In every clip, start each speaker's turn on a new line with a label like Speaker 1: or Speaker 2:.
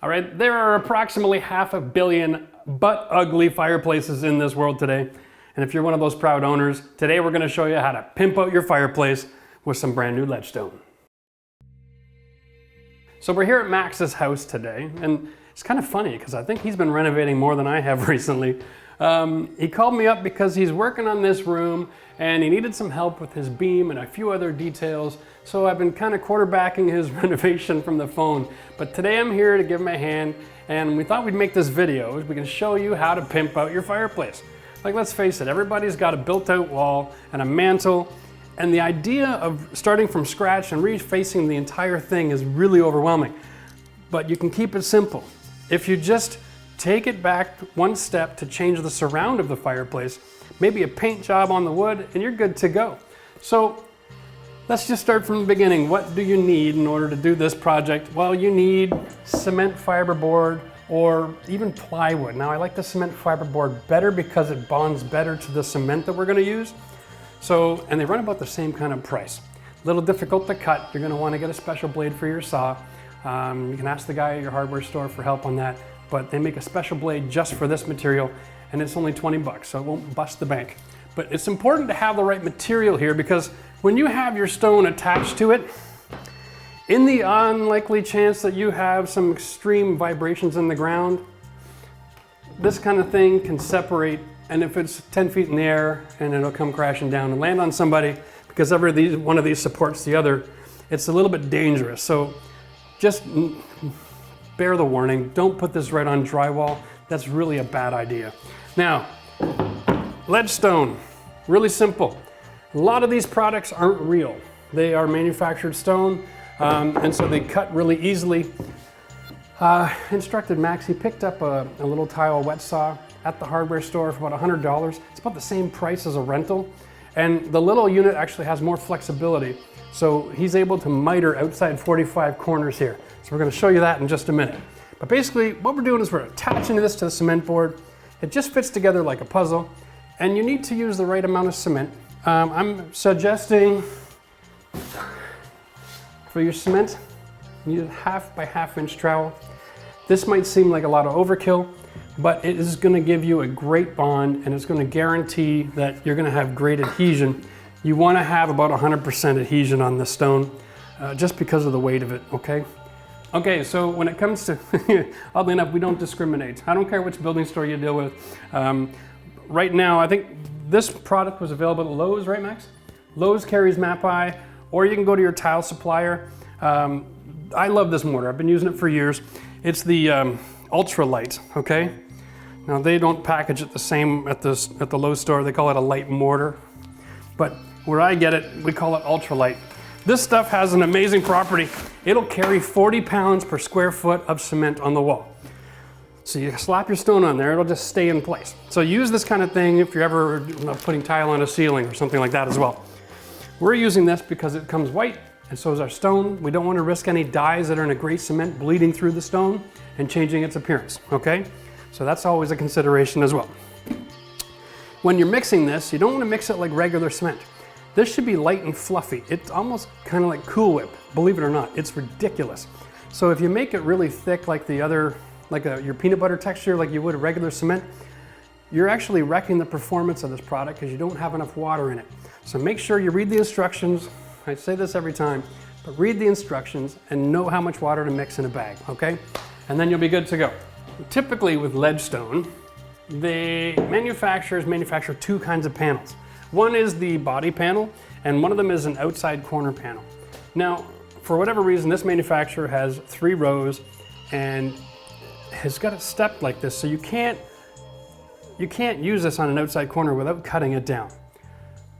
Speaker 1: All right, there are approximately 500 million but ugly fireplaces in this world today. And if you're one of those proud owners, today we're gonna show you how to pimp out your fireplace with some brand new ledgestone. So we're here at Max's house today, and it's kind of funny because I think he's been renovating more than I have recently. He called me up because he's working on this room and he needed some help with his beam and a few other details. So I've been kind of quarterbacking his renovation from the phone. But today I'm here to give him a hand, and we thought we'd make this video. We can show you how to pimp out your fireplace. Like, let's face it, everybody's got a built-out wall and a mantle, and the idea of starting from scratch and refacing the entire thing is really overwhelming. But you can keep it simple. If you just take it back one step to change the surround of the fireplace, maybe a paint job on the wood, and you're good to go. So let's just start from the beginning. What do you need in order to do this project? Well, you need cement fiberboard or even plywood. Now, I like the cement fiberboard better because it bonds better to the cement that we're gonna use. So, and they run about the same kind of price. A little difficult to cut. You're gonna wanna get a special blade for your saw. You can ask the guy at your hardware store for help on that, but they make a special blade just for this material, and it's only 20 bucks, so it won't bust the bank. But it's important to have the right material here, because when you have your stone attached to it, in the unlikely chance that you have some extreme vibrations in the ground, this kind of thing can separate, and if it's 10 feet in the air, and it'll come crashing down and land on somebody, because one of these supports the other, it's a little bit dangerous. So just bear the warning. Don't put this right on drywall. That's really a bad idea. Now, ledgestone, really simple. A lot of these products aren't real. They are manufactured stone, and so they cut really easily. Instructed Max, he picked up a little tile wet saw at the hardware store for about $100. It's about the same price as a rental, and the little unit actually has more flexibility. So he's able to miter outside 45 corners here. So we're gonna show you that in just a minute. But basically what we're doing is we're attaching this to the cement board. It just fits together like a puzzle, and you need to use the right amount of cement. I'm suggesting for your cement, you need a 1/2 by 1/2 inch trowel. This might seem like a lot of overkill, but it is gonna give you a great bond, and it's gonna guarantee that you're gonna have great adhesion. You wanna have about 100% adhesion on this stone, just because of the weight of it, okay? Okay, so when it comes to, oddly enough, we don't discriminate. I don't care which building store you deal with. Right now, I think this product was available at Lowe's, right, Max? Lowe's carries Map-I, or you can go to your tile supplier. I love this mortar. I've been using it for years. It's the ultralight, okay? Now, they don't package it the same at the Lowe's store. They call it a light mortar. But where I get it, we call it ultralight. This stuff has an amazing property. It'll carry 40 pounds per square foot of cement on the wall. So you slap your stone on there, it'll just stay in place. So use this kind of thing if you're ever putting tile on a ceiling or something like that as well. We're using this because it comes white, and so is our stone. We don't want to risk any dyes that are in a gray cement bleeding through the stone and changing its appearance, okay? So that's always a consideration as well. When you're mixing this, you don't want to mix it like regular cement. This should be light and fluffy. It's almost kind of like Cool Whip, believe it or not. It's ridiculous. So if you make it really thick like the other, your peanut butter texture like you would a regular cement, you're actually wrecking the performance of this product because you don't have enough water in it. So make sure you read the instructions. I say this every time, but read the instructions and know how much water to mix in a bag, okay? And then you'll be good to go. Typically with ledgestone, the manufacturers manufacture two kinds of panels. One is the body panel, and one of them is an outside corner panel. Now, for whatever reason, this manufacturer has 3 rows and has got it stepped like this, so you can't use this on an outside corner without cutting it down.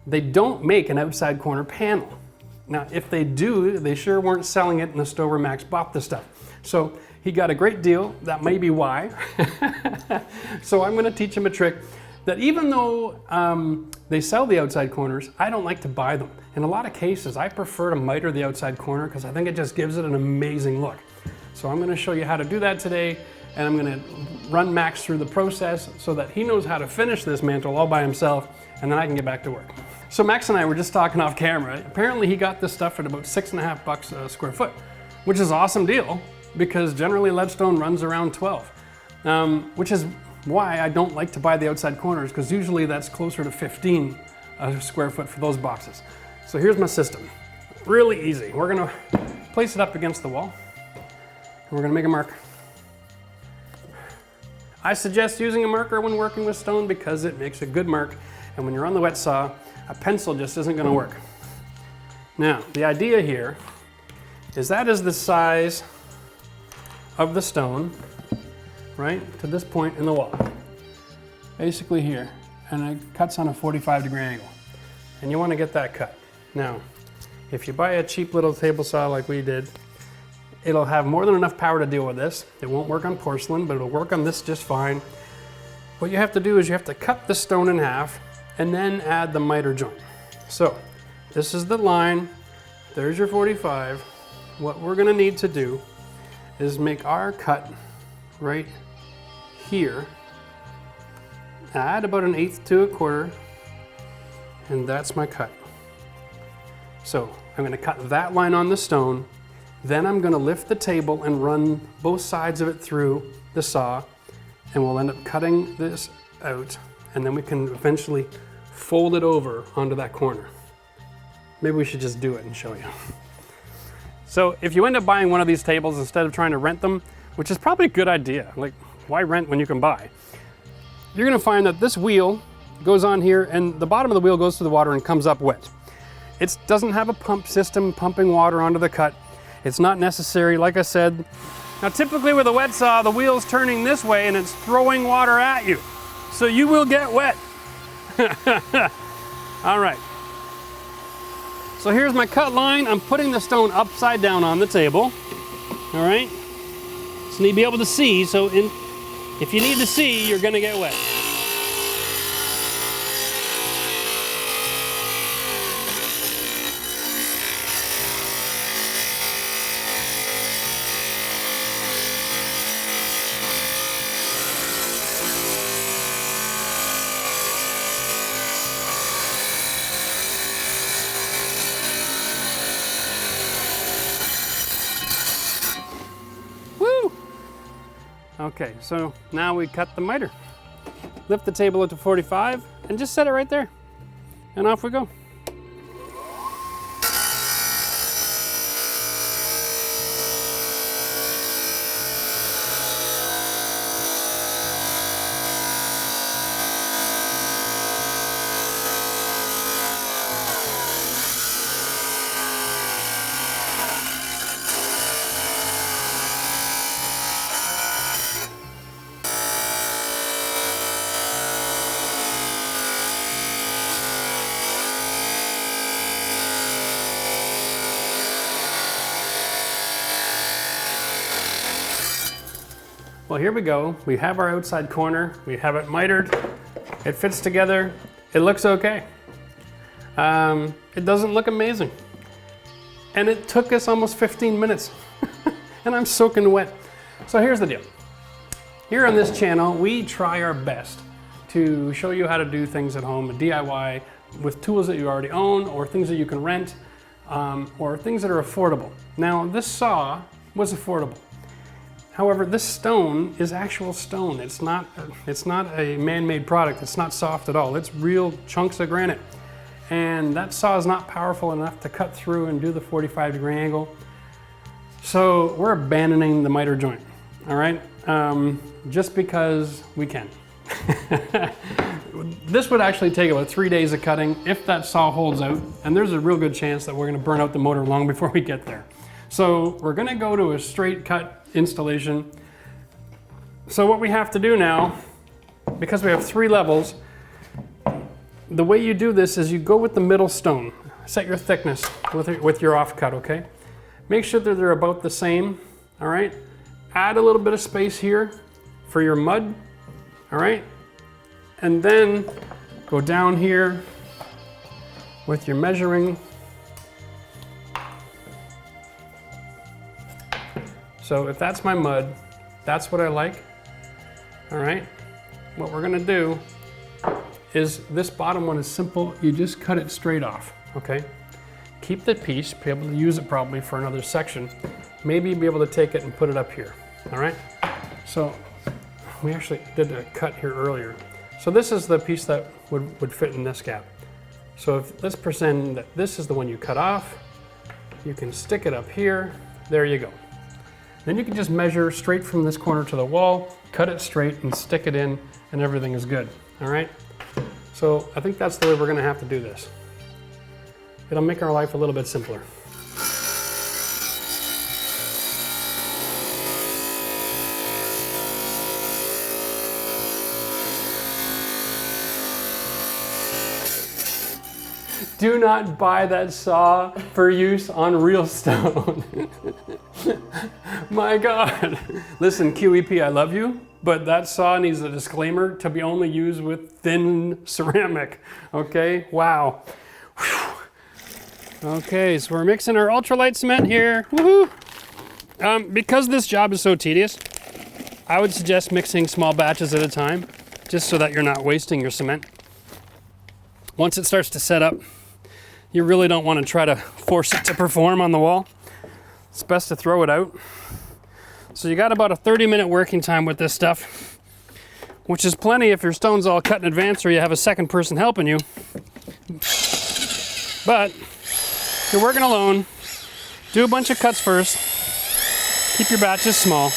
Speaker 1: They don't make an outside corner panel. Now, if they do, they sure weren't selling it in the store where Max bought the stuff. So he got a great deal. That may be why. So I'm gonna teach him a trick that even though they sell the outside corners, I don't like to buy them. In a lot of cases, I prefer to miter the outside corner because I think it just gives it an amazing look. So I'm gonna show you how to do that today, and I'm gonna run Max through the process so that he knows how to finish this mantle all by himself, and then I can get back to work. So Max and I were just talking off camera. Apparently he got this stuff at about 6.5 bucks a square foot, which is an awesome deal. because generally leadstone runs around 12, which is why I don't like to buy the outside corners, because usually that's closer to 15 a square foot for those boxes. So here's my system. Really easy. We're gonna place it up against the wall, and we're gonna make a mark. I suggest using a marker when working with stone because it makes a good mark, and when you're on the wet saw, a pencil just isn't gonna work. Now, the idea here is that is the size of the stone, right, to this point in the wall. Basically here, and it cuts on a 45-degree angle. And you wanna get that cut. Now, if you buy a cheap little table saw like we did, it'll have more than enough power to deal with this. It won't work on porcelain, but it'll work on this just fine. What you have to do is you have to cut the stone in half and then add the miter joint. So, this is the line, there's your 45. What we're gonna need to do is make our cut right here. Add about 1/8 to 1/4, and that's my cut. So I'm gonna cut that line on the stone, then I'm gonna lift the table and run both sides of it through the saw, and we'll end up cutting this out, and then we can eventually fold it over onto that corner. Maybe we should just do it and show you. So if you end up buying one of these tables instead of trying to rent them, which is probably a good idea, like why rent when you can buy? You're gonna find that this wheel goes on here and the bottom of the wheel goes to the water and comes up wet. It doesn't have a pump system pumping water onto the cut. It's not necessary, like I said. Now typically with a wet saw, the wheel's turning this way and it's throwing water at you. So you will get wet. All right. So here's my cut line. I'm putting the stone upside down on the table. All right. So you need to be able to see. So if you need to see, you're gonna get wet. Okay, so now we cut the miter. Lift the table up to 45 and just set it right there. And off we go. Well, here we go. We have our outside corner. We have it mitered. It fits together. It looks okay. It doesn't look amazing. And it took us almost 15 minutes. And I'm soaking wet. So here's the deal. Here on this channel, we try our best to show you how to do things at home, a DIY, with tools that you already own, or things that you can rent, or things that are affordable. Now, this saw was affordable. However, this stone is actual stone. It's not a man-made product. It's not soft at all. It's real chunks of granite. And that saw is not powerful enough to cut through and do the 45-degree angle. So we're abandoning the miter joint, all right? Just because we can. This would actually take about 3 days of cutting if that saw holds out, and there's a real good chance that we're gonna burn out the motor long before we get there. So we're gonna go to a straight cut installation. So what we have to do now, because we have 3 levels, the way you do this is you go with the middle stone. Set your thickness with your offcut, okay? Make sure that they're about the same, all right? Add a little bit of space here for your mud, all right? And then go down here with your measuring. So if that's my mud, that's what I like, all right? What we're gonna do is this bottom one is simple. You just cut it straight off, okay? keep the piece, be able to use it probably for another section. Maybe be able to take it and put it up here, all right? So we actually did a cut here earlier. So this is the piece that would fit in this gap. So if, let's pretend that this is the one you cut off. You can stick it up here. There you go. Then you can just measure straight from this corner to the wall, cut it straight and stick it in, and everything is good, all right? So I think that's the way we're gonna have to do this. It'll make our life a little bit simpler. Do not buy that saw for use on real stone. My God. Listen, QEP, I love you, but that saw needs a disclaimer to be only used with thin ceramic, okay? Wow. Whew. Okay, so we're mixing our ultralight cement here. Woohoo! Because this job is so tedious, I would suggest mixing small batches at a time, just so that you're not wasting your cement. Once it starts to set up, you really don't want to try to force it to perform on the wall. It's best to throw it out. So you got about a 30-minute working time with this stuff, which is plenty if your stone's all cut in advance or you have a second person helping you. But if you're working alone, do a bunch of cuts first. Keep your batches small.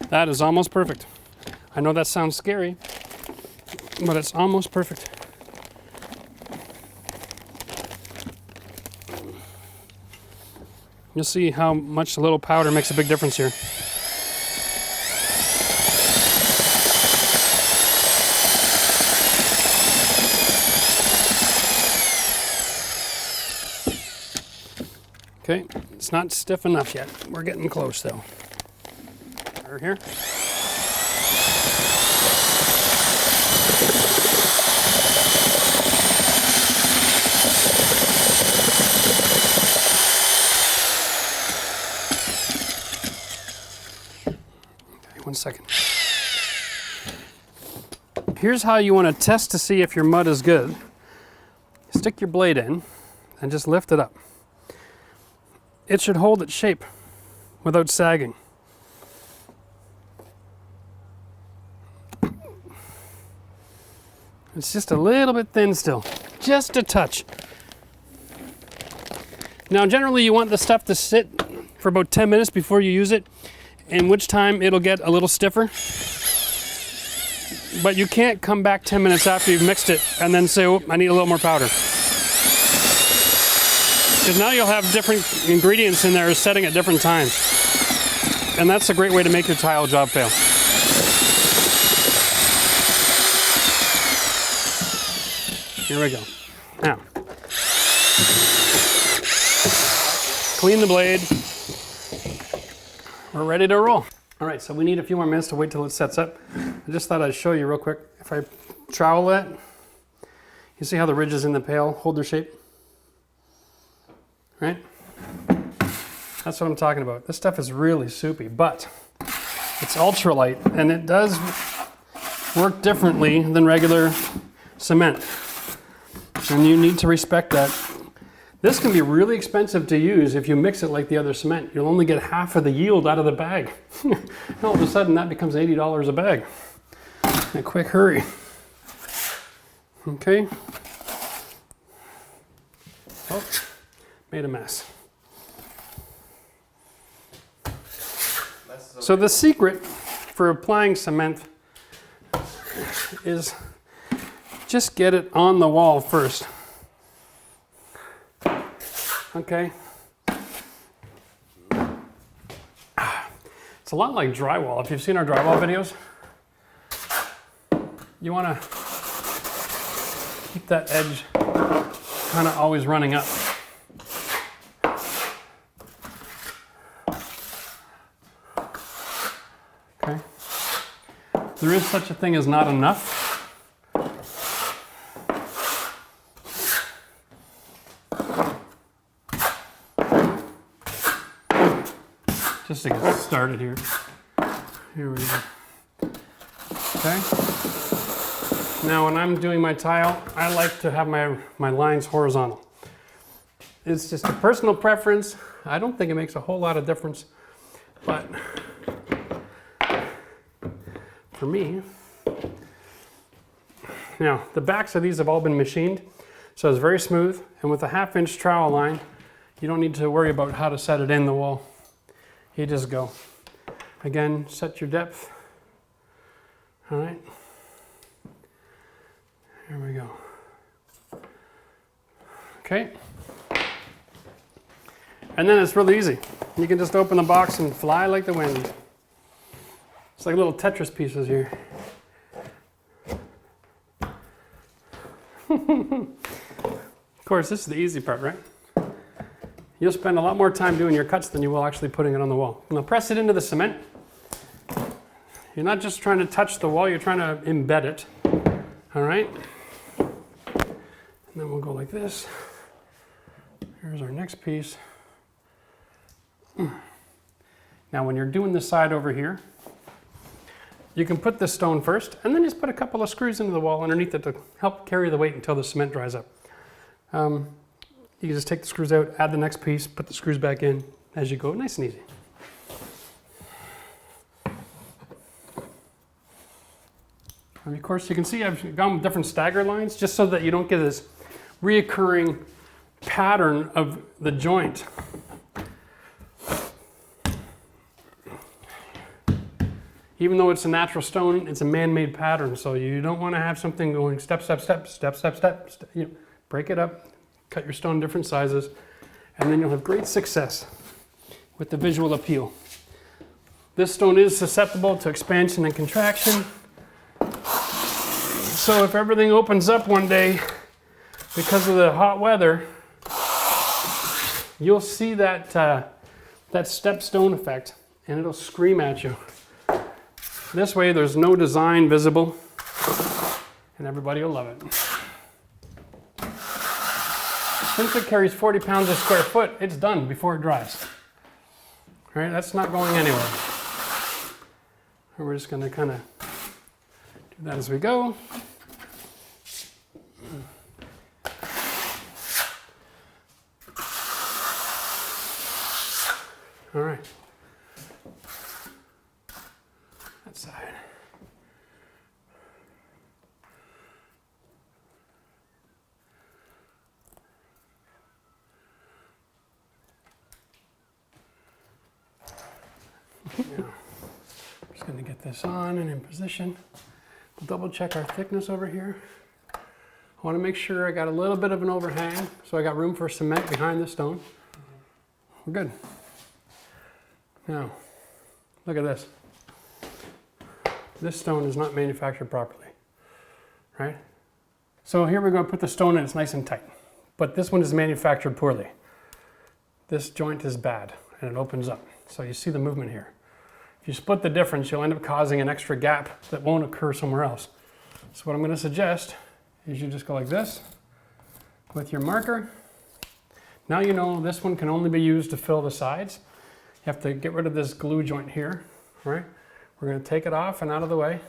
Speaker 1: That is almost perfect. I know that sounds scary, but it's almost perfect. You'll see how much a little powder makes a big difference here. Okay, it's not stiff enough yet. We're getting close though. Over here. Okay, 1 second. Here's how you want to test to see if your mud is good. Stick your blade in and just lift it up. It should hold its shape without sagging. It's just a little bit thin still, just a touch. Now generally you want the stuff to sit for about 10 minutes before you use it, in which time it'll get a little stiffer. But you can't come back 10 minutes after you've mixed it and then say, oh, I need a little more powder. Because now you'll have different ingredients in there setting at different times. And that's a great way to make your tile job fail. Here we go. Now, clean the blade. We're ready to roll. All right, so we need a few more minutes to wait till it sets up. I just thought I'd show you real quick. If I trowel it, you see how the ridges in the pail hold their shape? Right? That's what I'm talking about. This stuff is really soupy, but it's ultralight and it does work differently than regular cement. And you need to respect that. This can be really expensive to use if you mix it like the other cement. You'll only get half of the yield out of the bag. All of a sudden that becomes $80 a bag. In a quick hurry. Okay. Oh. Made a mess. So the secret for applying cement is just get it on the wall first. Okay. It's a lot like drywall. If you've seen our drywall videos, you want to keep that edge kind of always running up. Okay. There is such a thing as not enough. Just to get started here. Here we go. Okay. Now when I'm doing my tile, I like to have my lines horizontal. It's just a personal preference. I don't think it makes a whole lot of difference, but for me, now the backs of these have all been machined, so it's very smooth, and with a 1/2 inch trowel line, you don't need to worry about how to set it in the wall. You just go. Again, set your depth. All right. Here we go. Okay. And then it's really easy. You can just open the box and fly like the wind. It's like little Tetris pieces here. Of course, this is the easy part, right? You'll spend a lot more time doing your cuts than you will actually putting it on the wall. Now press it into the cement. You're not just trying to touch the wall, you're trying to embed it. All right? And then we'll go like this. Here's our next piece. Now when you're doing the side over here, you can put the stone first, and then just put a couple of screws into the wall underneath it to help carry the weight until the cement dries up. You can just take the screws out, add the next piece, put the screws back in as you go, nice and easy. And of course, you can see I've gone with different stagger lines just so that you don't get this reoccurring pattern of the joint. Even though it's a natural stone, it's a man-made pattern, so you don't want to have something going step, step, step, step, step, step. You know, break it up, cut your stone different sizes, and then you'll have great success with the visual appeal. This stone is susceptible to expansion and contraction. So if everything opens up one day because of the hot weather, you'll see that, that step stone effect, and it'll scream at you. This way there's no design visible, and everybody will love it. Since it carries 40 pounds a square foot, it's done before it dries. All right, that's not going anywhere. And we're just going to kind of do that as we go. All right. That side. Now, I'm just going to get this on and in position. We'll double check our thickness over here. I want to make sure I got a little bit of an overhang, so I got room for cement behind the stone. We're good. Now, look at this. This stone is not manufactured properly, right? So here we're going to put the stone in, it's nice and tight. But this one is manufactured poorly. This joint is bad, and it opens up. So you see the movement here. If you split the difference, you'll end up causing an extra gap that won't occur somewhere else. So what I'm going to suggest is you just go like this with your marker. Now you know this one can only be used to fill the sides. You have to get rid of this glue joint here, right? We're going to take it off and out of the way.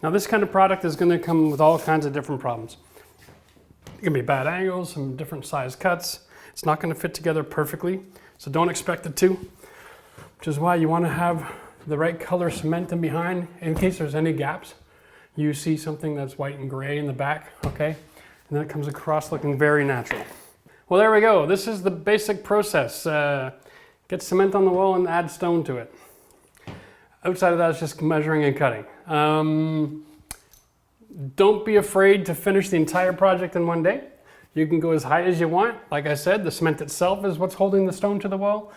Speaker 1: Now this kind of product is going to come with all kinds of different problems. It can be bad angles, some different size cuts. It's not going to fit together perfectly, so don't expect it to, which is why you want to have the right color cement in behind in case there's any gaps. You see something that's white and gray in the back, okay? And then it comes across looking very natural. Well, there we go. This is the basic process. Get cement on the wall and add stone to it. Outside of that, it's just measuring and cutting. Don't be afraid to finish the entire project in one day. You can go as high as you want. Like I said, the cement itself is what's holding the stone to the wall.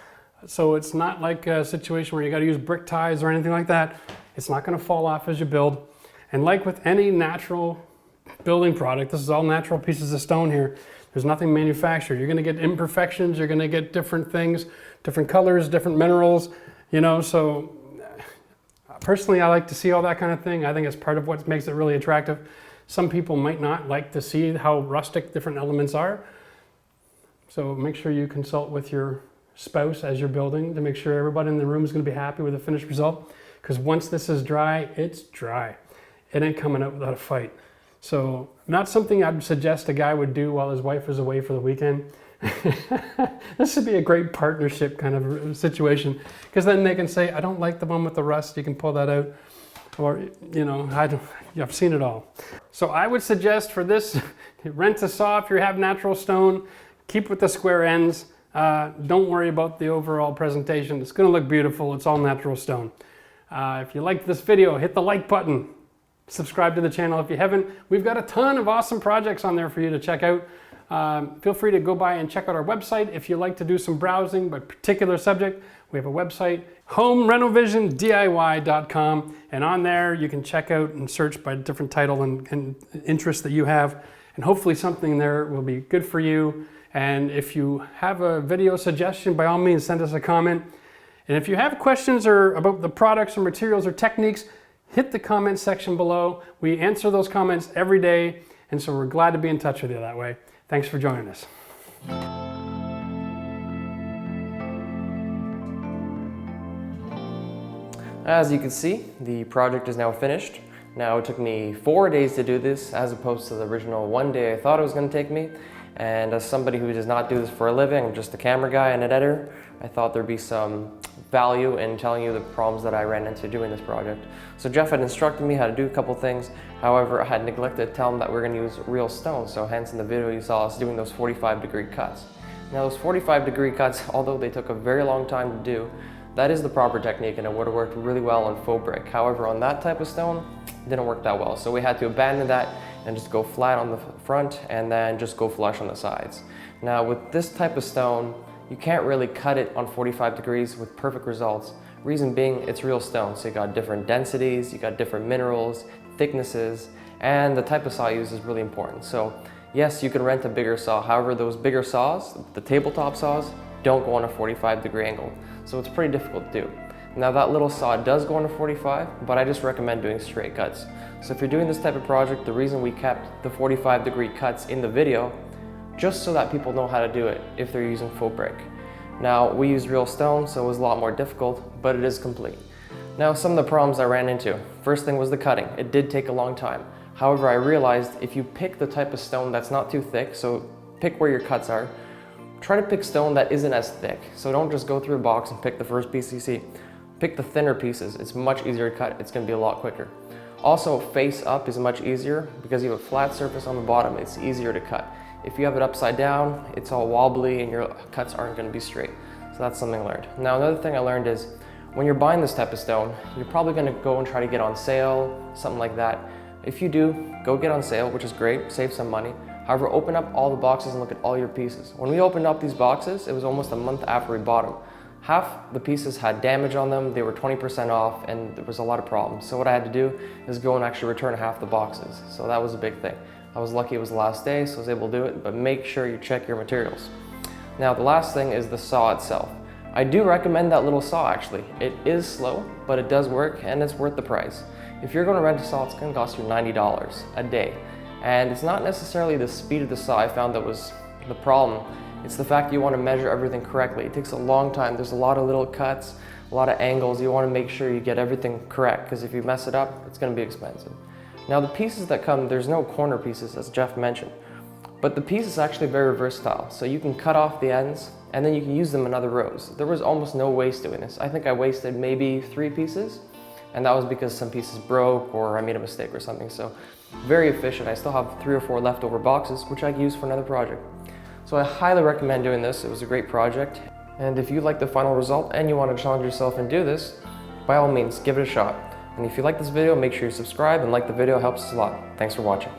Speaker 1: So it's not like a situation where you got to use brick ties or anything like that. It's not going to fall off as you build. And like with any natural building product, this is all natural pieces of stone here. There's nothing manufactured. You're going to get imperfections. You're going to get different things, different colors, different minerals, you know. So personally, I like to see all that kind of thing. I think it's part of what makes it really attractive. Some people might not like to see how rustic different elements are. So make sure you consult with your spouse as you're building to make sure everybody in the room is going to be happy with the finished result. Because once this is dry, it's dry. It ain't coming out without a fight. So not something I'd suggest a guy would do while his wife is away for the weekend. This would be a great partnership kind of situation, because then they can say, I don't like the one with the rust, you can pull that out. Or, you know, I've seen it all. So I would suggest for this, rent a saw if you have natural stone, keep with the square ends. Don't worry about the overall presentation. It's going to look beautiful. It's all natural stone. If you liked this video, hit the like button. Subscribe to the channel if you haven't. We've got a ton of awesome projects on there for you to check out. Feel free to go by and check out our website if you like to do some browsing by particular subject. We have a website, homerenovisiondiy.com, and on there you can check out and search by different title and interest that you have, and hopefully something there will be good for you. And if you have a video suggestion, by all means send us a comment. And if you have questions or about the products or materials or techniques, hit the comment section below. We answer those comments every day, and so we're glad to be in touch with you that way. Thanks for joining us.
Speaker 2: As you can see, the project is now finished. Now it took me 4 days to do this as opposed to the original 1 day I thought it was going to take me. And as somebody who does not do this for a living, I'm just a camera guy and an editor, I thought there'd be some value in telling you the problems that I ran into doing this project. So Jeff had instructed me how to do a couple things. However, I had neglected to tell him that we're going to use real stone. So hence in the video you saw us doing those 45-degree cuts. Now those 45-degree cuts, although they took a very long time to do, that is the proper technique and it would have worked really well on faux brick. However, on that type of stone, it didn't work that well. So we had to abandon that and just go flat on the front and then just go flush on the sides. Now with this type of stone, you can't really cut it on 45 degrees with perfect results. Reason being, it's real stone. So you got different densities, you got different minerals, thicknesses, and the type of saw you use is really important. So yes, you can rent a bigger saw. However, those bigger saws, the tabletop saws, don't go on a 45-degree angle. So it's pretty difficult to do. Now that little saw does go on a 45, but I just recommend doing straight cuts. So if you're doing this type of project, the reason we kept the 45-degree cuts in the video, just so that people know how to do it if they're using faux brick. Now we use real stone, so it was a lot more difficult, but it is complete. Now some of the problems I ran into. First thing was the cutting. It did take a long time. However, I realized if you pick the type of stone that's not too thick, so pick where your cuts are, try to pick stone that isn't as thick. So don't just go through a box and pick the first piece you see. Pick the thinner pieces. It's much easier to cut. It's going to be a lot quicker. Also, face up is much easier because you have a flat surface on the bottom. It's easier to cut. If you have it upside down, it's all wobbly and your cuts aren't going to be straight. So that's something I learned. Now another thing I learned is when you're buying this type of stone, you're probably going to go and try to get on sale, something like that. If you do, go get on sale, which is great, save some money. However, open up all the boxes and look at all your pieces. When we opened up these boxes, it was almost a month after we bought them. Half the pieces had damage on them, they were 20% off, and there was a lot of problems. So what I had to do is go and actually return half the boxes. So that was a big thing. I was lucky it was the last day, so I was able to do it, but make sure you check your materials. Now the last thing is the saw itself. I do recommend that little saw actually. It is slow, but it does work and it's worth the price. If you're going to rent a saw, it's going to cost you $90 a day. And it's not necessarily the speed of the saw I found that was the problem. It's the fact you want to measure everything correctly. It takes a long time. There's a lot of little cuts, a lot of angles. You want to make sure you get everything correct because if you mess it up, it's going to be expensive. Now the pieces that come, there's no corner pieces as Jeff mentioned, but the piece is actually very versatile. So you can cut off the ends and then you can use them in other rows. There was almost no waste doing this. I think I wasted maybe 3 pieces and that was because some pieces broke or I made a mistake or something. So very efficient. I still have 3 or 4 leftover boxes which I can use for another project. So I highly recommend doing this. It was a great project. And if you like the final result and you want to challenge yourself and do this, by all means, give it a shot. And if you like this video, make sure you subscribe and like the video, helps us a lot. Thanks for watching.